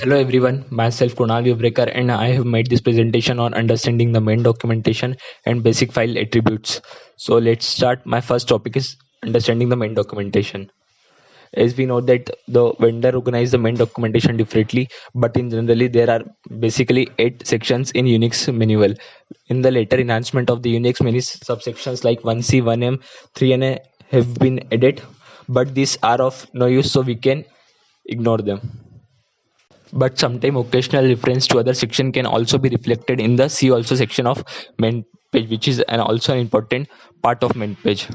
Hello everyone, myself Kunal Yuvrekar and I have made this presentation on understanding the main documentation and basic file attributes. So let's start. My first topic is understanding the main documentation. As we know that the vendor organizes the main documentation differently, but in generally there are basically 8 sections in Unix manual. In the later enhancement of the Unix, many subsections like 1C, 1M, 3NA have been added, but these are of no use, so we can ignore them. But sometime occasional reference to other section can also be reflected in the see also section of main page, which is also an important part of main page.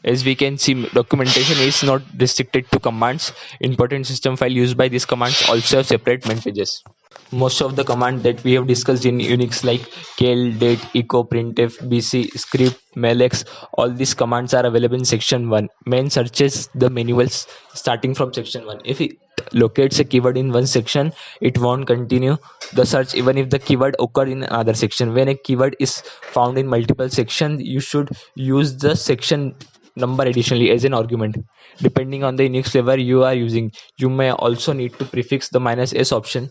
As we can see, documentation is not restricted to commands. Important system file used by these commands also have separate main pages. Most of the command that we have discussed in Unix like kl, date, echo, printf, bc, script, malx, all these commands are available in section 1. Main searches the manuals starting from section 1. If it locates a keyword in one section, it won't continue the search even if the keyword occur in another section. When a keyword is found in multiple sections, you should use the section number additionally as an argument. Depending on the Unix flavor you are using, you may also need to prefix the -s option.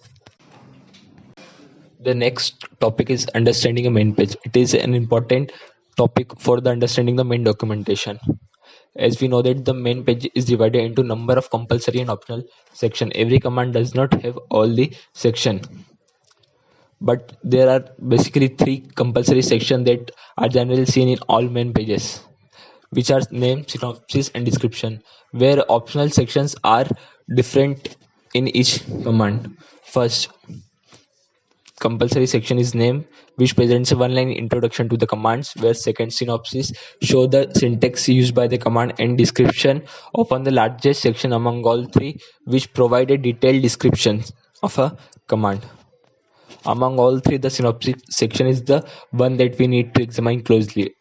The next topic is understanding a main page. It is an important topic for the understanding the main documentation. As we know that the main page is divided into number of compulsory and optional section. Every command does not have all the section, but there are basically 3 compulsory section that are generally seen in all main pages, which are name, synopsis, and description, where optional sections are different in each command. First, compulsory section is name, which presents a one-line introduction to the commands, where second synopsis show the syntax used by the command, and description, often the largest section among all three, which provide a detailed description of a command. Among all three, the synopsis section is the one that we need to examine closely.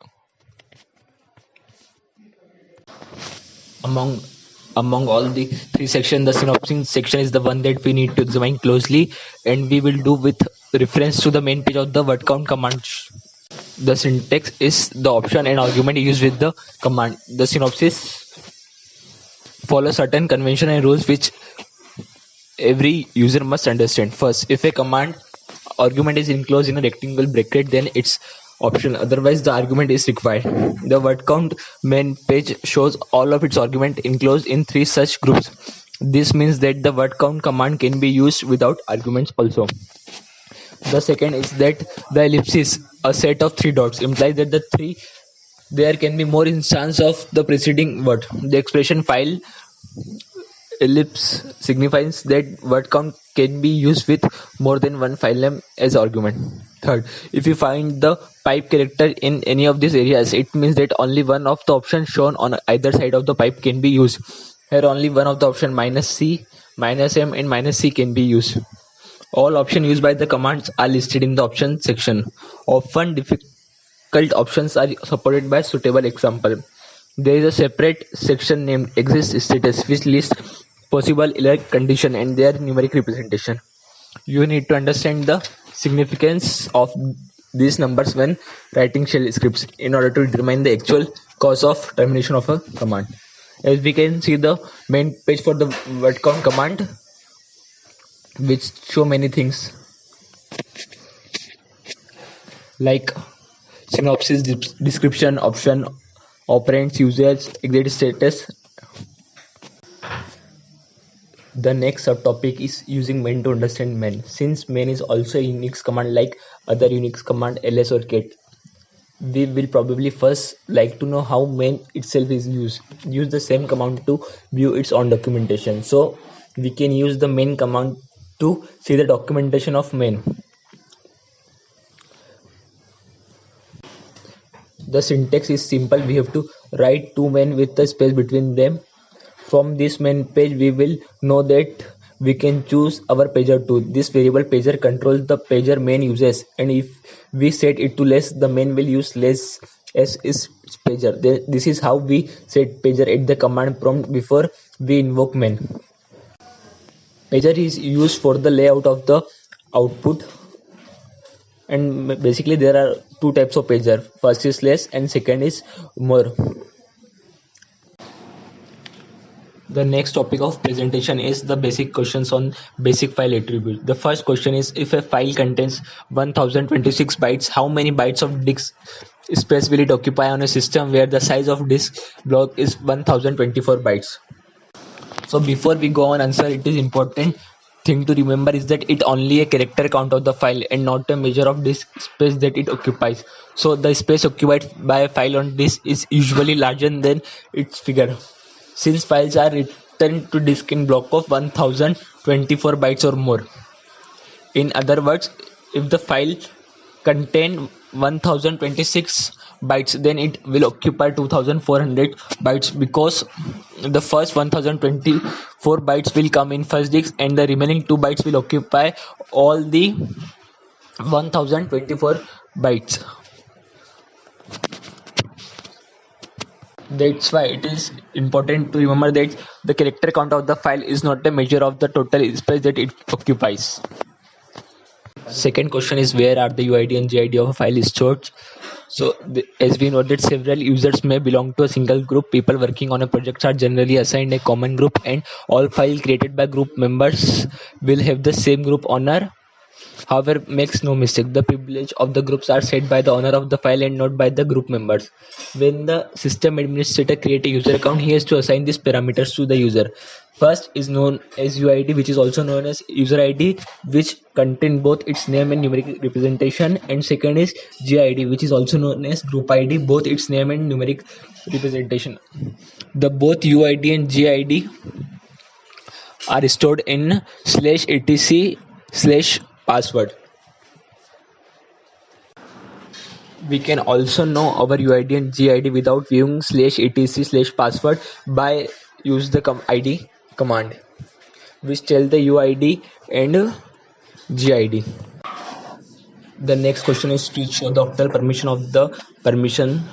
Among all the 3 sections, the synopsis section is the one that we need to examine closely, and we will do with reference to the main page of the word count command. The syntax is the option and argument used with the command. The synopsis follows certain convention and rules which every user must understand. First, if a command argument is enclosed in a rectangle bracket, then it's optional, otherwise the argument is required. The word count main page shows all of its argument enclosed in 3 such groups. This means that the word count command can be used without arguments also. The second is that the ellipsis, a set of 3 dots, implies that there can be more instance of the preceding word. The expression file ellipse signifies that word count can be used with more than one file name as argument. Third, if you find the pipe character in any of these areas, it means that only one of the options shown on either side of the pipe can be used. Here only one of the option -c, -m and -c can be used. All options used by the commands are listed in the option section. Often difficult options are supported by suitable example. There is a separate section named exist status which lists possible error condition and their numeric representation. You need to understand the significance of these numbers when writing shell scripts in order to determine the actual cause of termination of a command. As we can see the main page for the word count command, which show many things like synopsis, description, option, operands, usage, exit status. The next subtopic is using main to understand main. Since main is also a Unix command like other Unix command ls or cat, we will probably first like to know how main itself is used. Use the same command to view its own documentation. So we can use the main command to see the documentation of main. The syntax is simple. We have to write two main with a space between them. From this main page, we will know that we can choose our pager to. This variable pager controls the pager main uses, and if we set it to less, the main will use less as is pager. This is how we set pager at the command prompt before we invoke main. Pager is used for the layout of the output, and basically there are 2 types of pager. First is less and second is more. The next topic of presentation is the basic questions on basic file attributes. The first question is, if a file contains 1026 bytes, how many bytes of disk space will it occupy on a system where the size of disk block is 1024 bytes? So before we go on answer, it is important thing to remember is that it only a character count of the file and not a measure of disk space that it occupies. So the space occupied by a file on disk is usually larger than its figure, since files are written to disk in block of 1024 bytes or more. In other words, if the file contain 1026 bytes, then it will occupy 2400 bytes, because the first 1024 bytes will come in first disk and the remaining 2 bytes will occupy all the 1024 bytes. That's why it is important to remember that the character count of the file is not a measure of the total space that it occupies. Second question is, where are the UID and GID of a file is stored? So as we know that several users may belong to a single group, people working on a project are generally assigned a common group, and all files created by group members will have the same group owner. However, makes no mistake, the privilege of the groups are set by the owner of the file and not by the group members. When the system administrator creates a user account, he has to assign these parameters to the user. First is known as UID, which is also known as user ID, which contain both its name and numeric representation, and second is GID, which is also known as group ID, both its name and numeric representation. The both UID and GID are stored in /etc/password. We can also know our UID and GID without viewing /etc/password by use the id command, which tell the UID and GID. The next question is to show the octal permission of the permission.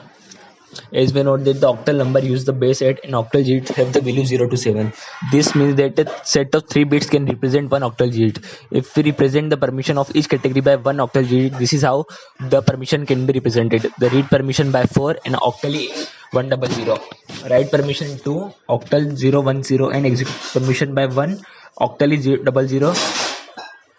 As we know that the octal number use the base 8 and octal digits have the value 0 to 7. This means that a set of 3 bits can represent one octal digit. If we represent the permission of each category by one octal digit, this is how the permission can be represented. The read permission by 4 and octally 100, write permission 2 octal 010, and execute permission by 1 octally 000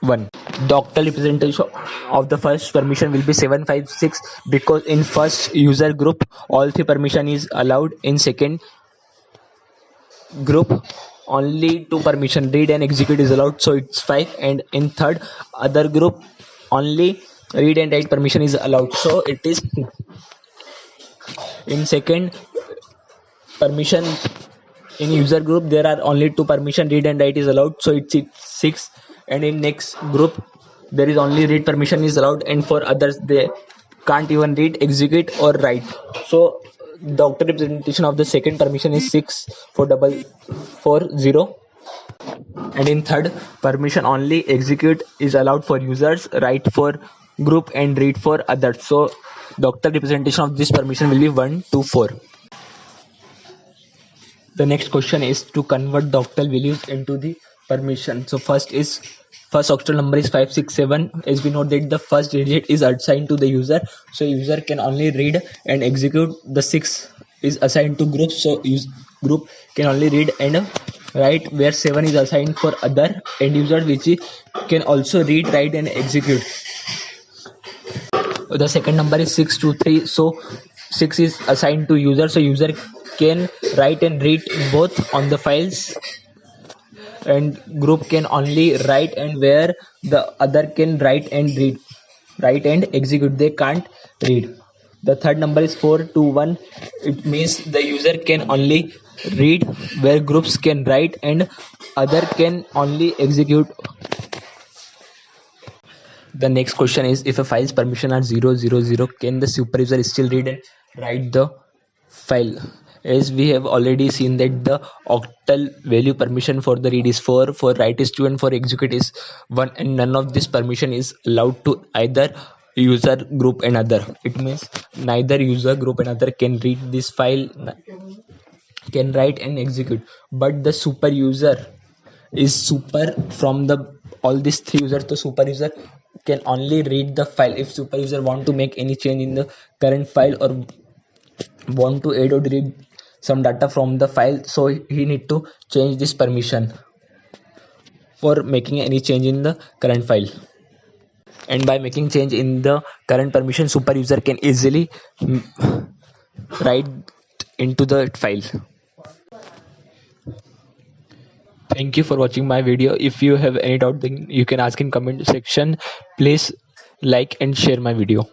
1. The octal representation of the first permission will be 756, because in first user group all 3 permission is allowed. In second group only 2 permission, read and execute, is allowed, so it's 5. And in third other group only read and write permission is allowed, so it is 2. In second permission in user group there are only 2 permission, read and write is allowed, so it's 6. And in next group there is only read permission is allowed, and for others they can't even read, execute or write. So the octal representation of the second permission is 64440. And in third permission only execute is allowed for users, write for group and read for others. So the octal representation of this permission will be 124. The next question is to convert the octal values into the permission. So first octal number is 567. As we know that the first digit is assigned to the user, so user can only read and execute. The 6 is assigned to group, so group can only read and write, where 7 is assigned for other end user, which can also read, write and execute. The second number is 623, so 6 is assigned to user, so user can write and read both on the files, and group can only write, and where the other can write and execute, they can't read. The third number is 421. It means the user can only read, where groups can write and other can only execute. The next question is, if a file's permission are 000, can the superuser still read and write the file? As we have already seen that the octal value permission for the read is 4, for write is 2, and for execute is 1, and none of this permission is allowed to either user, group and other. It means neither user, group and other can read this file, can write and execute, but the super user is super from the all these 3 users. The super user can only read the file. If super user want to make any change in the current file or want to add or delete some data from the file, so he need to change this permission for making any change in the current file. And by making change in the current permission, super user can easily write into the file. Thank you for watching my video. If you have any doubt, then you can ask in comment section. Please like and share my video.